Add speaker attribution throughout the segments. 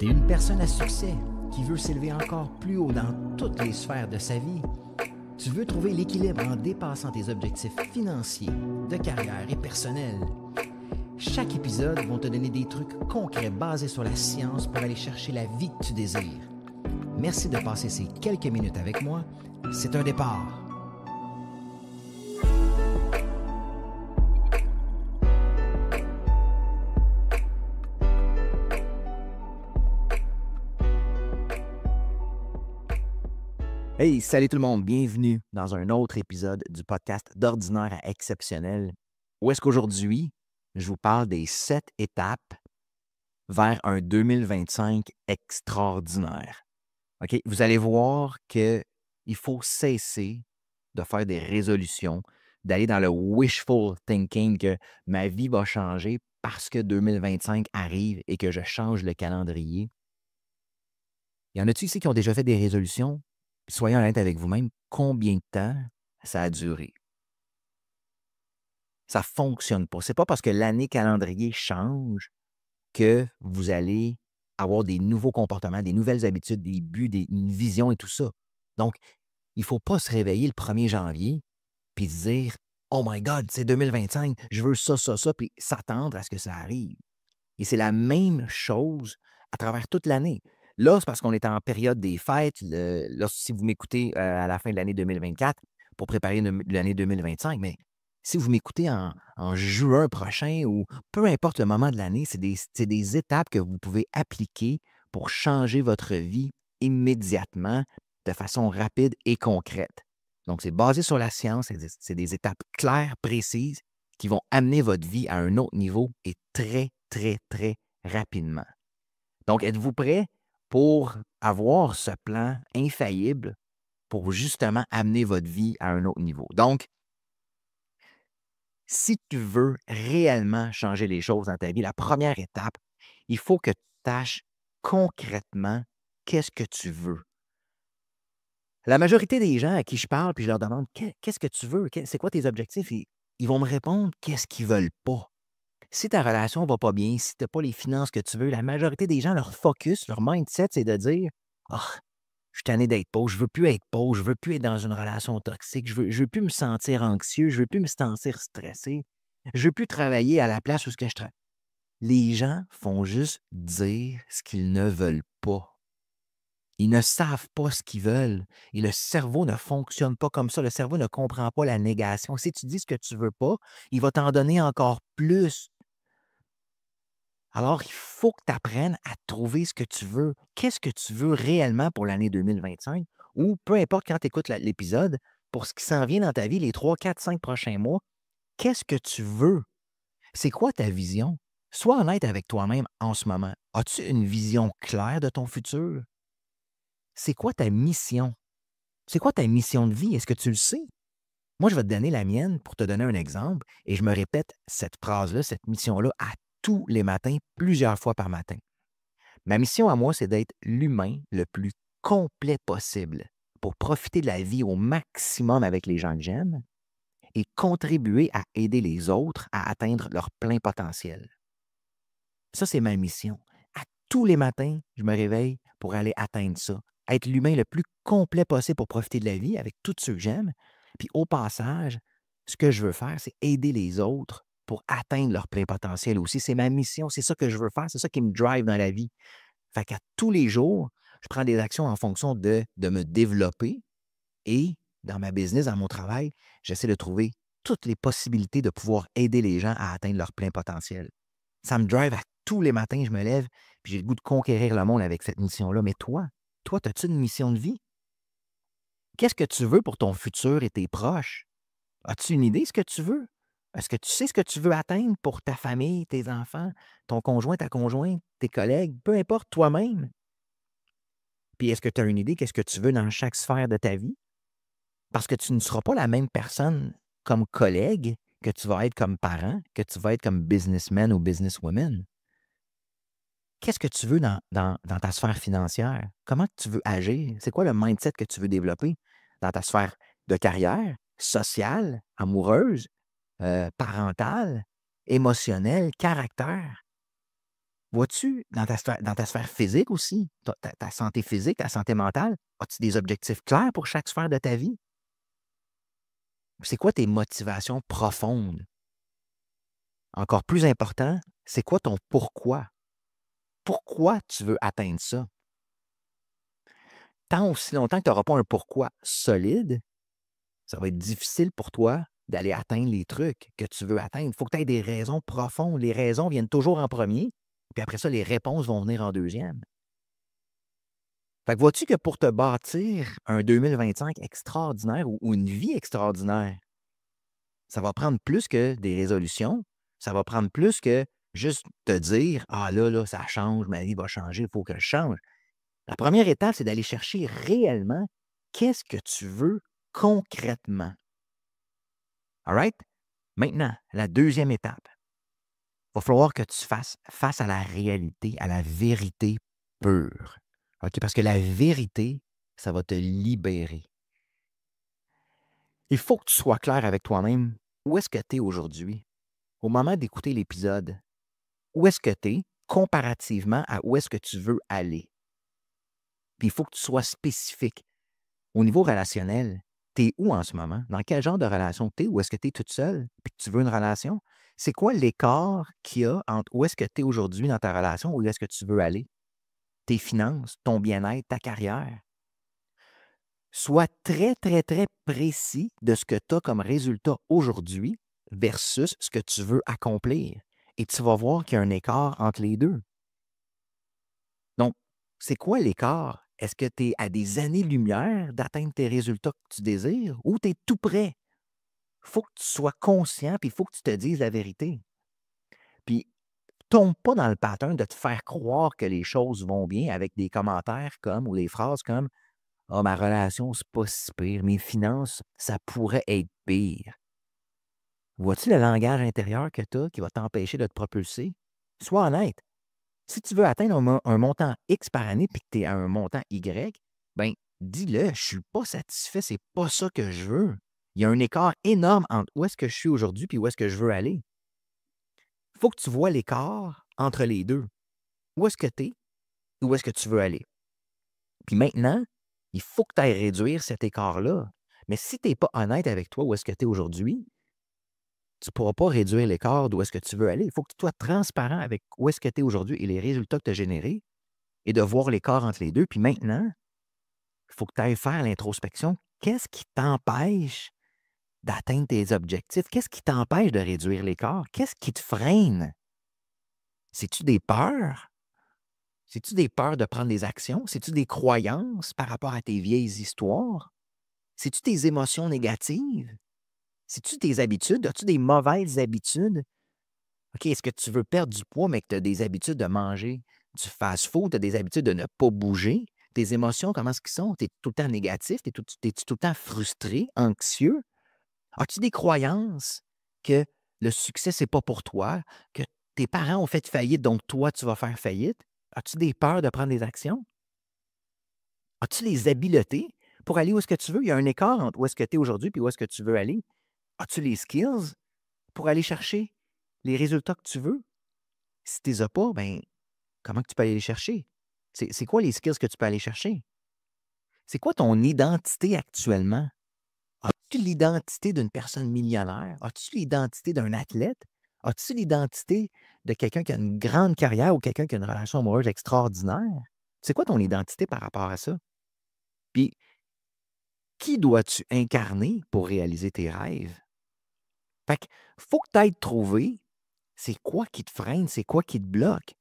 Speaker 1: T'es une personne à succès qui veut s'élever encore plus haut dans toutes les sphères de sa vie. Tu veux trouver l'équilibre en dépassant tes objectifs financiers, de carrière et personnels. Chaque épisode va te donner des trucs concrets basés sur la science pour aller chercher la vie que tu désires. Merci de passer ces quelques minutes avec moi. C'est un départ. Hey, salut tout le monde, bienvenue dans un autre épisode du podcast d'Ordinaire à Exceptionnel. Où est-ce qu'aujourd'hui, je vous parle des 7 étapes vers un 2025 extraordinaire. OK? Vous allez voir qu'il faut cesser de faire des résolutions, d'aller dans le wishful thinking que ma vie va changer parce que 2025 arrive et que je change le calendrier. Y en a-tu ici qui ont déjà fait des résolutions? Soyez honnête avec vous-même, combien de temps ça a duré? Ça ne fonctionne pas. Ce n'est pas parce que l'année calendrier change que vous allez avoir des nouveaux comportements, des nouvelles habitudes, des buts, une vision et tout ça. Donc, il ne faut pas se réveiller le 1er janvier puis se dire « Oh my God, c'est 2025, je veux ça, puis s'attendre à ce que ça arrive. Et c'est la même chose à travers toute l'année. Là, c'est parce qu'on est en période des fêtes. Si vous m'écoutez à la fin de l'année 2024 pour préparer l'année 2025, mais si vous m'écoutez en juin prochain ou peu importe le moment de l'année, c'est des étapes que vous pouvez appliquer pour changer votre vie immédiatement de façon rapide et concrète. Donc, c'est basé sur la science, c'est des étapes claires, précises, qui vont amener votre vie à un autre niveau et très, très, très rapidement. Donc, êtes-vous prêts pour avoir ce plan infaillible pour justement amener votre vie à un autre niveau? Donc, si tu veux réellement changer les choses dans ta vie, la première étape, il faut que tu saches concrètement qu'est-ce que tu veux. La majorité des gens à qui je parle, puis je leur demande qu'est-ce que tu veux, c'est quoi tes objectifs, ils vont me répondre qu'est-ce qu'ils ne veulent pas. Si ta relation ne va pas bien, si tu n'as pas les finances que tu veux, la majorité des gens, leur focus, leur mindset, c'est de dire « Ah, je suis tanné d'être pauvre, je veux plus être pauvre, je veux plus être dans une relation toxique, je veux plus me sentir anxieux, je veux plus me sentir stressé, je veux plus travailler à la place où je travaille. » Les gens font juste dire ce qu'ils ne veulent pas. Ils ne savent pas ce qu'ils veulent et le cerveau ne fonctionne pas comme ça. Le cerveau ne comprend pas la négation. Si tu dis ce que tu ne veux pas, il va t'en donner encore plus. Alors, il faut que tu apprennes à trouver ce que tu veux. Qu'est-ce que tu veux réellement pour l'année 2025? Ou peu importe quand tu écoutes l'épisode, pour ce qui s'en vient dans ta vie les 3, 4, 5 prochains mois, qu'est-ce que tu veux? C'est quoi ta vision? Sois honnête avec toi-même en ce moment. As-tu une vision claire de ton futur? C'est quoi ta mission? C'est quoi ta mission de vie? Est-ce que tu le sais? Moi, je vais te donner la mienne pour te donner un exemple et je me répète cette phrase-là, cette mission-là à tous les matins, plusieurs fois par matin. Ma mission à moi, c'est d'être l'humain le plus complet possible pour profiter de la vie au maximum avec les gens que j'aime et contribuer à aider les autres à atteindre leur plein potentiel. Ça, c'est ma mission. À tous les matins, je me réveille pour aller atteindre ça. Être l'humain le plus complet possible pour profiter de la vie avec tous ceux que j'aime. Puis au passage, ce que je veux faire, c'est aider les autres pour atteindre leur plein potentiel aussi. C'est ma mission, c'est ça que je veux faire, c'est ça qui me drive dans la vie. Fait qu'à tous les jours, je prends des actions en fonction de me développer et dans ma business, dans mon travail, j'essaie de trouver toutes les possibilités de pouvoir aider les gens à atteindre leur plein potentiel. Ça me drive à tous les matins, je me lève, puis j'ai le goût de conquérir le monde avec cette mission-là. Mais toi, as-tu une mission de vie? Qu'est-ce que tu veux pour ton futur et tes proches? As-tu une idée de ce que tu veux? Est-ce que tu sais ce que tu veux atteindre pour ta famille, tes enfants, ton conjoint, ta conjointe, tes collègues, peu importe, toi-même? Puis est-ce que tu as une idée qu'est-ce que tu veux dans chaque sphère de ta vie? Parce que tu ne seras pas la même personne comme collègue que tu vas être comme parent, que tu vas être comme businessman ou businesswoman. Qu'est-ce que tu veux dans ta sphère financière? Comment tu veux agir? C'est quoi le mindset que tu veux développer dans ta sphère de carrière, sociale, amoureuse, parentale, émotionnelle, caractère? Vois-tu, dans ta sphère physique aussi, ta santé physique, ta santé mentale, as-tu des objectifs clairs pour chaque sphère de ta vie? C'est quoi tes motivations profondes? Encore plus important, c'est quoi ton pourquoi? Pourquoi tu veux atteindre ça? Tant aussi longtemps que tu n'auras pas un pourquoi solide, ça va être difficile pour toi d'aller atteindre les trucs que tu veux atteindre. Il faut que tu aies des raisons profondes. Les raisons viennent toujours en premier, puis après ça, les réponses vont venir en deuxième. Fait que vois-tu que pour te bâtir un 2025 extraordinaire ou une vie extraordinaire, ça va prendre plus que des résolutions, ça va prendre plus que juste te dire: «Ah là, ça change, ma vie va changer, il faut que je change». La première étape, c'est d'aller chercher réellement qu'est-ce que tu veux concrètement. All right? Maintenant, la deuxième étape, il va falloir que tu fasses face à la réalité, à la vérité pure. OK? Parce que la vérité, ça va te libérer. Il faut que tu sois clair avec toi-même. Où est-ce que tu es aujourd'hui? Au moment d'écouter l'épisode, où est-ce que tu es comparativement à où est-ce que tu veux aller? Puis il faut que tu sois spécifique. Au niveau relationnel, tu es où en ce moment? Dans quel genre de relation tu es? Ou est-ce que tu es toute seule et que tu veux une relation? C'est quoi l'écart qu'il y a entre où est-ce que tu es aujourd'hui dans ta relation ou où est-ce que tu veux aller? Tes finances, ton bien-être, ta carrière. Sois très, très, très précis de ce que tu as comme résultat aujourd'hui versus ce que tu veux accomplir. Et tu vas voir qu'il y a un écart entre les deux. Donc, c'est quoi l'écart? Est-ce que tu es à des années-lumière d'atteindre tes résultats que tu désires ou tu es tout près? Il faut que tu sois conscient puis il faut que tu te dises la vérité. Puis, tombe pas dans le pattern de te faire croire que les choses vont bien avec des commentaires comme ou des phrases comme «Ah, ma relation, c'est pas si pire. Mes finances, ça pourrait être pire». Vois-tu le langage intérieur que tu as qui va t'empêcher de te propulser? Sois honnête. Si tu veux atteindre un montant X par année puis que tu es à un montant Y, ben dis-le, je ne suis pas satisfait, c'est pas ça que je veux. Il y a un écart énorme entre où est-ce que je suis aujourd'hui et où est-ce que je veux aller. Il faut que tu vois l'écart entre les deux. Où est-ce que tu es et où est-ce que tu veux aller. Puis maintenant, il faut que tu ailles réduire cet écart-là. Mais si tu n'es pas honnête avec toi, où est-ce que tu es aujourd'hui, tu ne pourras pas réduire l'écart d'où est-ce que tu veux aller. Il faut que tu sois transparent avec où est-ce que tu es aujourd'hui et les résultats que tu as générés et de voir l'écart entre les deux. Puis maintenant, il faut que tu ailles faire l'introspection. Qu'est-ce qui t'empêche d'atteindre tes objectifs? Qu'est-ce qui t'empêche de réduire l'écart? Qu'est-ce qui te freine? C'est-tu des peurs? C'est-tu des peurs de prendre des actions? C'est-tu des croyances par rapport à tes vieilles histoires? C'est-tu tes émotions négatives? C'est-tu tes habitudes? As-tu des mauvaises habitudes? OK, est-ce que tu veux perdre du poids, mais que tu as des habitudes de manger du fast-food, tu as des habitudes de ne pas bouger? Tes émotions, comment est-ce qu'ils sont? Tu es tout le temps négatif? T'es-tu tout le temps frustré, anxieux? As-tu des croyances que le succès, c'est pas pour toi, que tes parents ont fait faillite, donc toi, tu vas faire faillite? As-tu des peurs de prendre des actions? As-tu les habiletés pour aller où est-ce que tu veux? Il y a un écart entre où est-ce que tu es aujourd'hui et où est-ce que tu veux aller. As-tu les skills pour aller chercher les résultats que tu veux? Si tu les as pas, ben, comment que tu peux aller les chercher? C'est quoi les skills que tu peux aller chercher? C'est quoi ton identité actuellement? As-tu l'identité d'une personne millionnaire? As-tu l'identité d'un athlète? As-tu l'identité de quelqu'un qui a une grande carrière ou quelqu'un qui a une relation amoureuse extraordinaire? C'est quoi ton identité par rapport à ça? Puis, qui dois-tu incarner pour réaliser tes rêves? Fait que faut que tu ailles trouver c'est quoi qui te freine, c'est quoi qui te bloque.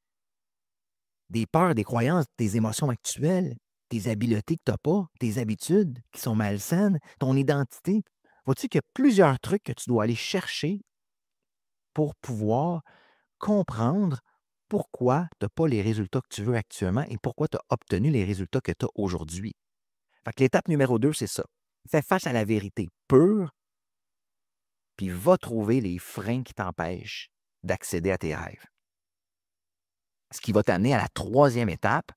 Speaker 1: Des peurs, des croyances, tes émotions actuelles, tes habiletés que tu n'as pas, tes habitudes qui sont malsaines, ton identité. Vois-tu qu'il y a plusieurs trucs que tu dois aller chercher pour pouvoir comprendre pourquoi tu n'as pas les résultats que tu veux actuellement et pourquoi tu as obtenu les résultats que tu as aujourd'hui. Fait que l'étape numéro 2, c'est ça. Fais face à la vérité pure, puis va trouver les freins qui t'empêchent d'accéder à tes rêves. Ce qui va t'amener à la troisième étape,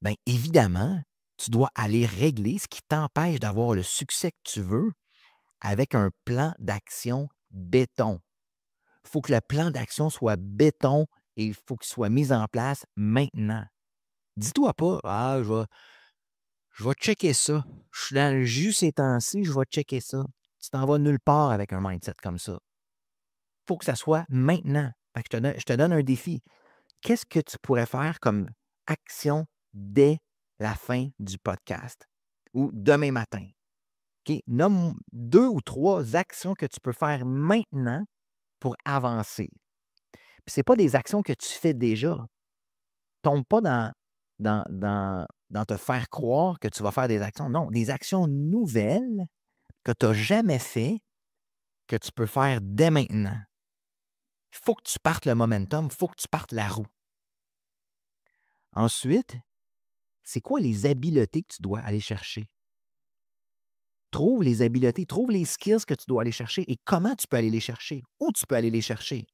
Speaker 1: bien évidemment, tu dois aller régler ce qui t'empêche d'avoir le succès que tu veux avec un plan d'action béton. Il faut que le plan d'action soit béton et il faut qu'ils soient mis en place maintenant. Dis-toi pas: «Ah, je vais checker ça. Je suis dans le jus ces temps-ci, je vais checker ça». Tu t'en vas nulle part avec un mindset comme ça. Faut que ça soit maintenant. Fait que je te donne un défi. Qu'est-ce que tu pourrais faire comme action dès la fin du podcast ou demain matin? OK? Nomme 2 ou 3 actions que tu peux faire maintenant pour avancer. Puis c'est pas des actions que tu fais déjà. Tombe pas dans te faire croire que tu vas faire des actions. Non, des actions nouvelles que tu n'as jamais fait, que tu peux faire dès maintenant. Il faut que tu partes le momentum, il faut que tu partes la roue. Ensuite, c'est quoi les habiletés que tu dois aller chercher? Trouve les habiletés, trouve les skills que tu dois aller chercher et comment tu peux aller les chercher, où tu peux aller les chercher.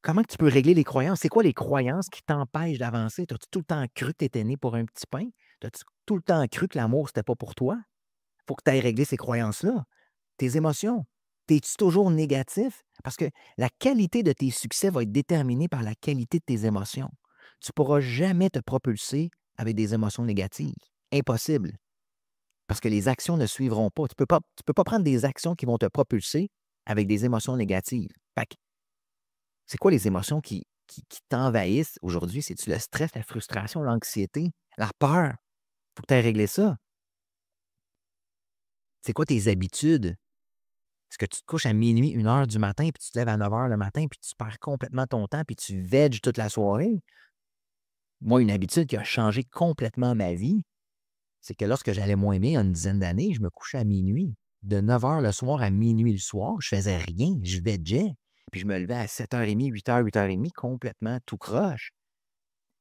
Speaker 1: Comment tu peux régler les croyances? C'est quoi les croyances qui t'empêchent d'avancer? T'as-tu tout le temps cru que tu étais né pour un petit pain? T'as-tu tout le temps cru que l'amour, c'était pas pour toi? Faut que tu ailles régler ces croyances-là. Tes émotions. Es-tu toujours négatif? Parce que la qualité de tes succès va être déterminée par la qualité de tes émotions. Tu ne pourras jamais te propulser avec des émotions négatives. Impossible. Parce que les actions ne suivront pas. Tu peux pas prendre des actions qui vont te propulser avec des émotions négatives. Fait que, c'est quoi les émotions qui t'envahissent aujourd'hui? C'est-tu le stress, la frustration, l'anxiété, la peur? Faut que tu ailles régler ça. C'est quoi tes habitudes? Est-ce que tu te couches à minuit, 1 heure du matin, puis tu te lèves à 9 heures le matin, puis tu perds complètement ton temps, puis tu vèges toute la soirée? Moi, une habitude qui a changé complètement ma vie, c'est que lorsque j'allais moins bien, il y a une dizaine d'années, je me couchais à minuit. De 9 heures le soir à minuit le soir, je faisais rien, je vegeais. Puis je me levais à 7h30, 8h, 8h30, complètement tout croche.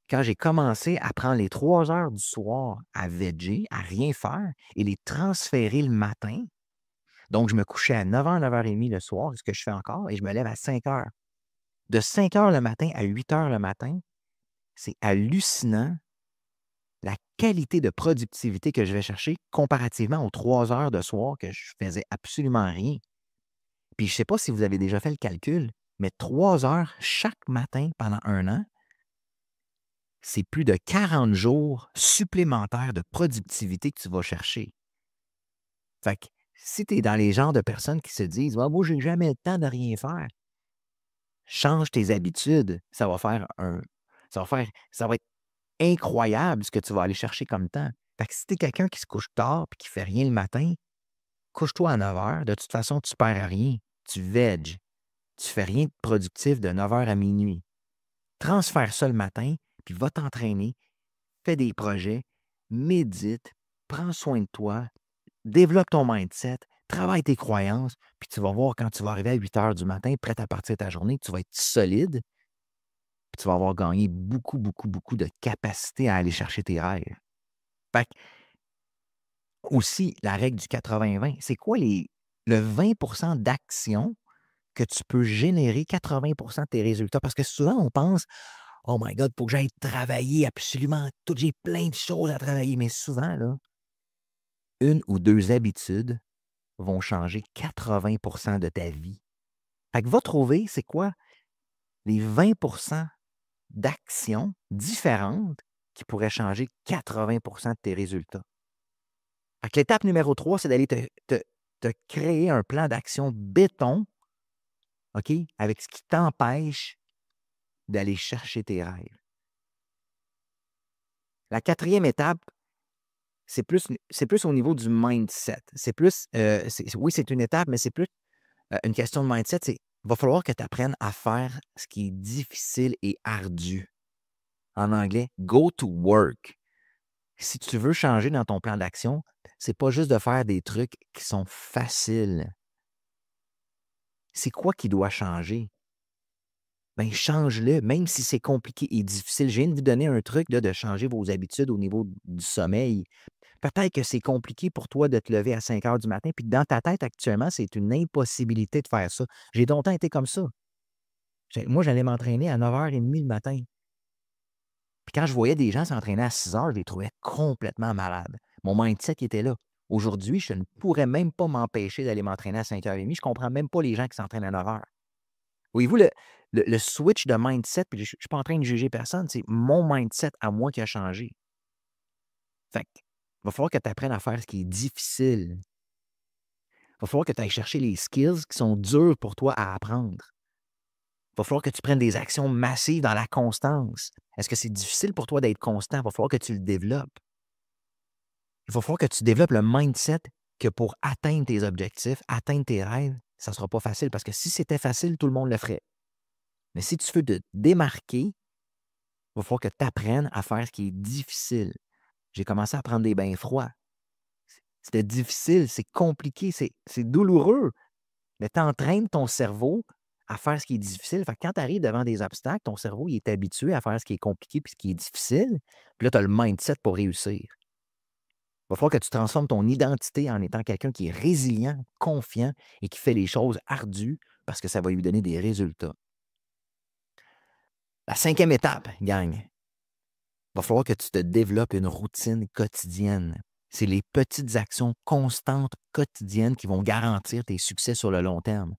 Speaker 1: Quand j'ai commencé à prendre les 3 heures du soir à veger, à rien faire, et les transférer le matin, donc je me couchais à 9h, 9h30 le soir, ce que je fais encore, et je me lève à 5h. De 5h le matin à 8h le matin, c'est hallucinant la qualité de productivité que je vais chercher comparativement aux 3 heures de soir que je faisais absolument rien. Puis je ne sais pas si vous avez déjà fait le calcul, mais 3 heures chaque matin pendant 1 an, c'est plus de 40 jours supplémentaires de productivité que tu vas chercher. Fait que si tu es dans les genres de personnes qui se disent: «Ah, moi, j'ai jamais le temps de rien faire», change tes habitudes. Ça va être incroyable ce que tu vas aller chercher comme temps. Fait que si tu es quelqu'un qui se couche tard et qui ne fait rien le matin, couche-toi à 9 heures. De toute façon, tu ne perds rien. Tu veges. Tu ne fais rien de productif de 9 heures à minuit. Transfère ça le matin, puis va t'entraîner, fais des projets, médite, prends soin de toi, développe ton mindset, travaille tes croyances, puis tu vas voir quand tu vas arriver à 8 heures du matin, prêt à partir de ta journée, tu vas être solide, puis tu vas avoir gagné beaucoup, beaucoup, beaucoup de capacité à aller chercher tes rêves. Fait que, aussi, la règle du 80-20, c'est quoi le 20 d'actions que tu peux générer 80 de tes résultats? Parce que souvent, on pense: «Oh my God, il faut que j'aille travailler absolument tout, j'ai plein de choses à travailler». Mais souvent, là, 1 ou 2 habitudes vont changer 80 de ta vie. Fait que va trouver, c'est quoi les 20 d'actions différentes qui pourraient changer 80 de tes résultats. Fait que l'étape numéro 3, c'est d'aller te créer un plan d'action béton, OK, avec ce qui t'empêche d'aller chercher tes rêves. La 4e étape, c'est plus au niveau du mindset. C'est plus, oui, c'est une étape, mais c'est plus une question de mindset. Va falloir que tu apprennes à faire ce qui est difficile et ardu. En anglais, go to work. Si tu veux changer dans ton plan d'action, c'est pas juste de faire des trucs qui sont faciles. C'est quoi qui doit changer? Bien, change-le, même si c'est compliqué et difficile. Je viens de vous donner un truc là, de changer vos habitudes au niveau du sommeil. Peut-être que c'est compliqué pour toi de te lever à 5 heures du matin, puis que dans ta tête actuellement, c'est une impossibilité de faire ça. J'ai longtemps été comme ça. Moi, j'allais m'entraîner à 9h30 le matin. Puis quand je voyais des gens s'entraîner à 6 heures, je les trouvais complètement malades. Mon mindset qui était là. Aujourd'hui, je ne pourrais même pas m'empêcher d'aller m'entraîner à 5h30. Je ne comprends même pas les gens qui s'entraînent à 9 heures. Voyez-vous, Le switch de mindset, puis je ne suis pas en train de juger personne, c'est mon mindset à moi qui a changé. Fait que, il va falloir que tu apprennes à faire ce qui est difficile. Il va falloir que tu ailles chercher les skills qui sont durs pour toi à apprendre. Il va falloir que tu prennes des actions massives dans la constance. Est-ce que c'est difficile pour toi d'être constant? Il va falloir que tu le développes. Il va falloir que tu développes le mindset que pour atteindre tes objectifs, atteindre tes rêves, ça ne sera pas facile parce que si c'était facile, tout le monde le ferait. Mais si tu veux te démarquer, il va falloir que tu apprennes à faire ce qui est difficile. J'ai commencé à prendre des bains froids. C'était difficile, c'est compliqué, c'est douloureux. Mais tu entraînes ton cerveau à faire ce qui est difficile. Fait que quand tu arrives devant des obstacles, ton cerveau il est habitué à faire ce qui est compliqué puis ce qui est difficile. Puis là, tu as le mindset pour réussir. Il va falloir que tu transformes ton identité en étant quelqu'un qui est résilient, confiant et qui fait les choses ardues parce que ça va lui donner des résultats. La 5e étape, gang, il va falloir que tu te développes une routine quotidienne. C'est les petites actions constantes quotidiennes qui vont garantir tes succès sur le long terme.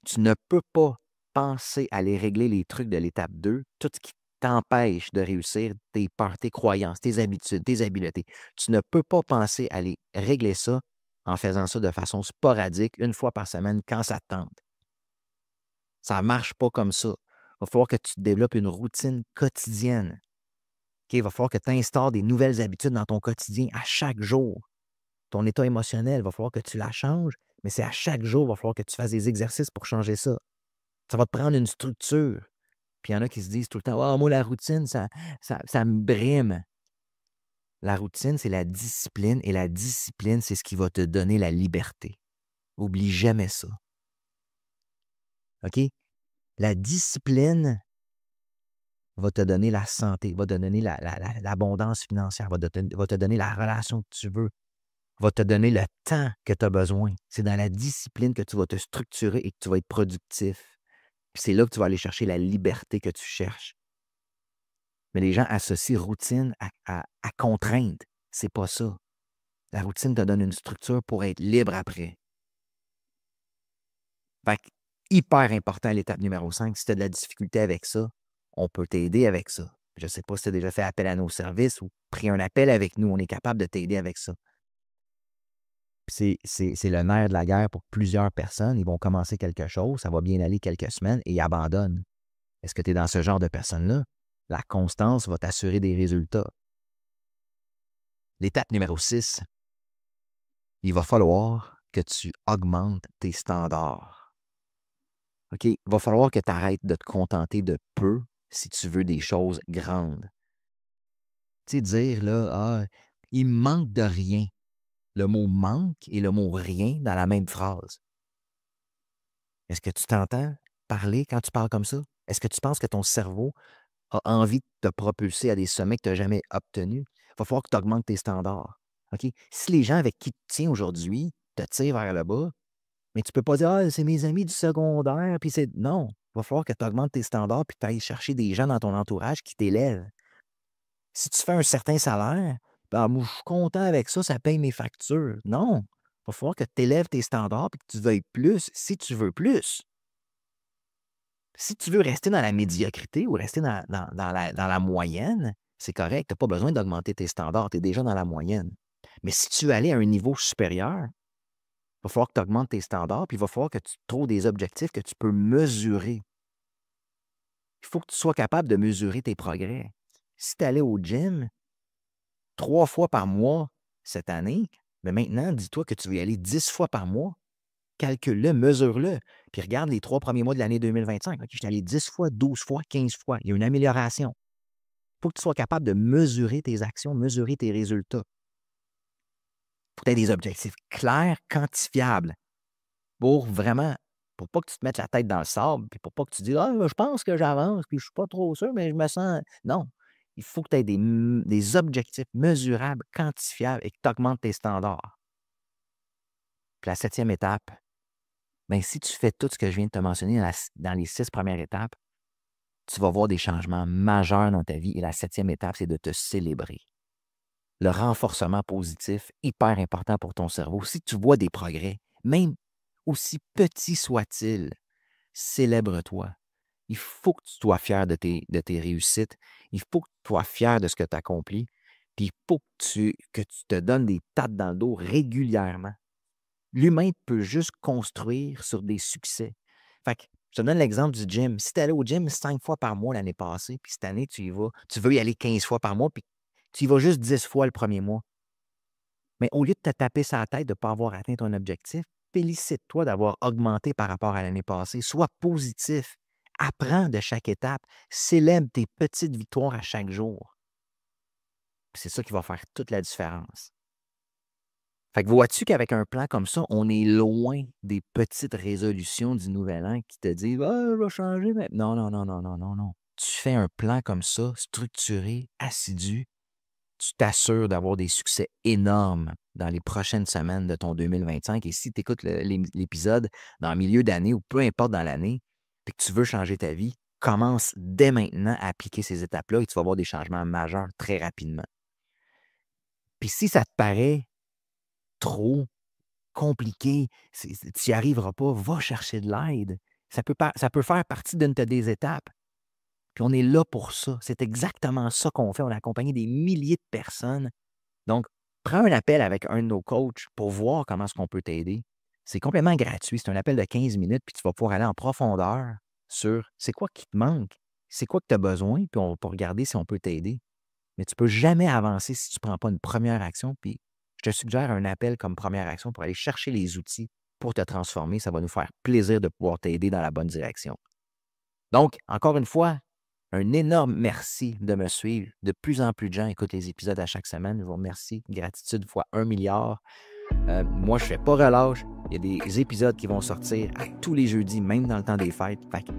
Speaker 1: Tu ne peux pas penser à aller régler les trucs de l'étape 2, tout ce qui t'empêche de réussir tes peurs, tes croyances, tes habitudes, tes habiletés. Tu ne peux pas penser à aller régler ça en faisant ça de façon sporadique, une fois par semaine, quand ça te tente. Ça ne marche pas comme ça. Il va falloir que tu développes une routine quotidienne. Il va falloir que tu instaures des nouvelles habitudes dans ton quotidien à chaque jour. Ton état émotionnel, il va falloir que tu la changes, mais c'est à chaque jour, il va falloir que tu fasses des exercices pour changer ça. Ça va te prendre une structure. Puis il y en a qui se disent tout le temps: «Ah, moi, la routine, ça me brime». La routine, c'est la discipline et la discipline, c'est ce qui va te donner la liberté. Oublie jamais ça. OK? La discipline va te donner la santé, va te donner l'abondance financière, va te donner la relation que tu veux, va te donner le temps que tu as besoin. C'est dans la discipline que tu vas te structurer et que tu vas être productif. Puis c'est là que tu vas aller chercher la liberté que tu cherches. Mais les gens associent routine à contrainte. C'est pas ça. La routine te donne une structure pour être libre après. Fait que, hyper important, l'étape numéro 5, si tu as de la difficulté avec ça, on peut t'aider avec ça. Je ne sais pas si tu as déjà fait appel à nos services ou pris un appel avec nous, on est capable de t'aider avec ça. C'est le nerf de la guerre pour plusieurs personnes. Ils vont commencer quelque chose, ça va bien aller quelques semaines et ils abandonnent. Est-ce que tu es dans ce genre de personnes-là? La constance va t'assurer des résultats. L'étape numéro 6, il va falloir que tu augmentes tes standards. OK? Il va falloir que tu arrêtes de te contenter de peu si tu veux des choses grandes. Tu sais, dire là, il me manque de rien. Le mot manque et le mot rien dans la même phrase. Est-ce que tu t'entends parler quand tu parles comme ça? Est-ce que tu penses que ton cerveau a envie de te propulser à des sommets que tu n'as jamais obtenus? Il va falloir que tu augmentes tes standards. OK? Si les gens avec qui tu tiens aujourd'hui te tirent vers le bas, mais tu ne peux pas dire: «Ah, c'est mes amis du secondaire», puis c'est. Non, il va falloir que tu augmentes tes standards puis tu ailles chercher des gens dans ton entourage qui t'élèvent. Si tu fais un certain salaire, ben, moi, je suis content avec ça, ça paye mes factures. Non, il va falloir que tu élèves tes standards et que tu veuilles plus si tu veux plus. Si tu veux rester dans la médiocrité ou rester dans la moyenne, c'est correct, tu n'as pas besoin d'augmenter tes standards, tu es déjà dans la moyenne. Mais si tu veux aller à un niveau supérieur, il va falloir que tu augmentes tes standards, puis il va falloir que tu trouves des objectifs que tu peux mesurer. Il faut que tu sois capable de mesurer tes progrès. Si tu allais au gym 3 fois par mois cette année, mais maintenant, dis-toi que tu veux y aller 10 fois par mois. Calcule-le, mesure-le. Puis regarde les 3 premiers mois de l'année 2025. OK, je suis allé 10 fois, 12 fois, 15 fois. Il y a une amélioration. Il faut que tu sois capable de mesurer tes actions, mesurer tes résultats. Il faut que tu aies des objectifs clairs, quantifiables. Pour pas que tu te mettes la tête dans le sable, puis pour pas que tu dises: «Ah, je pense que j'avance, puis je suis pas trop sûr, mais je me sens». Non, il faut que tu aies des objectifs mesurables, quantifiables et que tu augmentes tes standards. Puis la 7e étape, bien, si tu fais tout ce que je viens de te mentionner dans les 6 premières étapes, tu vas voir des changements majeurs dans ta vie. Et la 7e étape, c'est de te célébrer. Le renforcement positif, hyper important pour ton cerveau. Si tu vois des progrès, même aussi petits soient-ils, célèbre-toi. Il faut que tu sois fier de tes réussites. Il faut que tu sois fier de ce que tu accomplis. Puis il faut que tu te donnes des tapes dans le dos régulièrement. L'humain peut juste construire sur des succès. Fait que, je te donne l'exemple du gym. Si tu allais au gym 5 fois par mois l'année passée, puis cette année, tu veux y aller 15 fois par mois, puis tu y vas juste 10 fois le premier mois. Mais au lieu de te taper sur la tête de ne pas avoir atteint ton objectif, félicite-toi d'avoir augmenté par rapport à l'année passée. Sois positif. Apprends de chaque étape. Célèbre tes petites victoires à chaque jour. C'est ça qui va faire toute la différence. Fait que vois-tu qu'avec un plan comme ça, on est loin des petites résolutions du nouvel an qui te disent ah, je vais changer. Mais... Non, non, non, non, non, non, non. Tu fais un plan comme ça, structuré, assidu, tu t'assures d'avoir des succès énormes dans les prochaines semaines de ton 2025. Et si tu écoutes l'épisode dans le milieu d'année ou peu importe dans l'année, et que tu veux changer ta vie, commence dès maintenant à appliquer ces étapes-là et tu vas avoir des changements majeurs très rapidement. Puis si ça te paraît trop compliqué, tu n'y arriveras pas, va chercher de l'aide. Ça peut faire partie d'une de tes étapes. Puis on est là pour ça. C'est exactement ça qu'on fait. On a accompagné des milliers de personnes. Donc, prends un appel avec un de nos coachs pour voir comment est-ce qu'on peut t'aider. C'est complètement gratuit. C'est un appel de 15 minutes, puis tu vas pouvoir aller en profondeur sur c'est quoi qui te manque, c'est quoi que tu as besoin, puis on va regarder si on peut t'aider. Mais tu ne peux jamais avancer si tu ne prends pas une première action. Puis je te suggère un appel comme première action pour aller chercher les outils pour te transformer. Ça va nous faire plaisir de pouvoir t'aider dans la bonne direction. Donc, encore une fois, un énorme merci de me suivre. De plus en plus de gens écoutent les épisodes à chaque semaine. Je vous remercie. Gratitude fois 1 milliard. Moi, je ne fais pas relâche. Il y a des épisodes qui vont sortir à tous les jeudis, même dans le temps des fêtes. Fait que,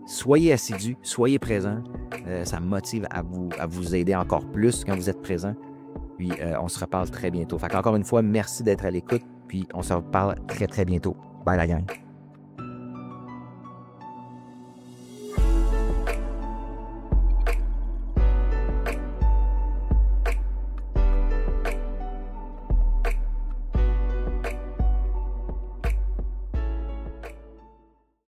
Speaker 1: soyez assidus, soyez présents. Ça me motive à vous aider encore plus quand vous êtes présents. Puis, on se reparle très bientôt. Fait qu'encore une fois, merci d'être à l'écoute. Puis, on se reparle très, très bientôt. Bye la gang.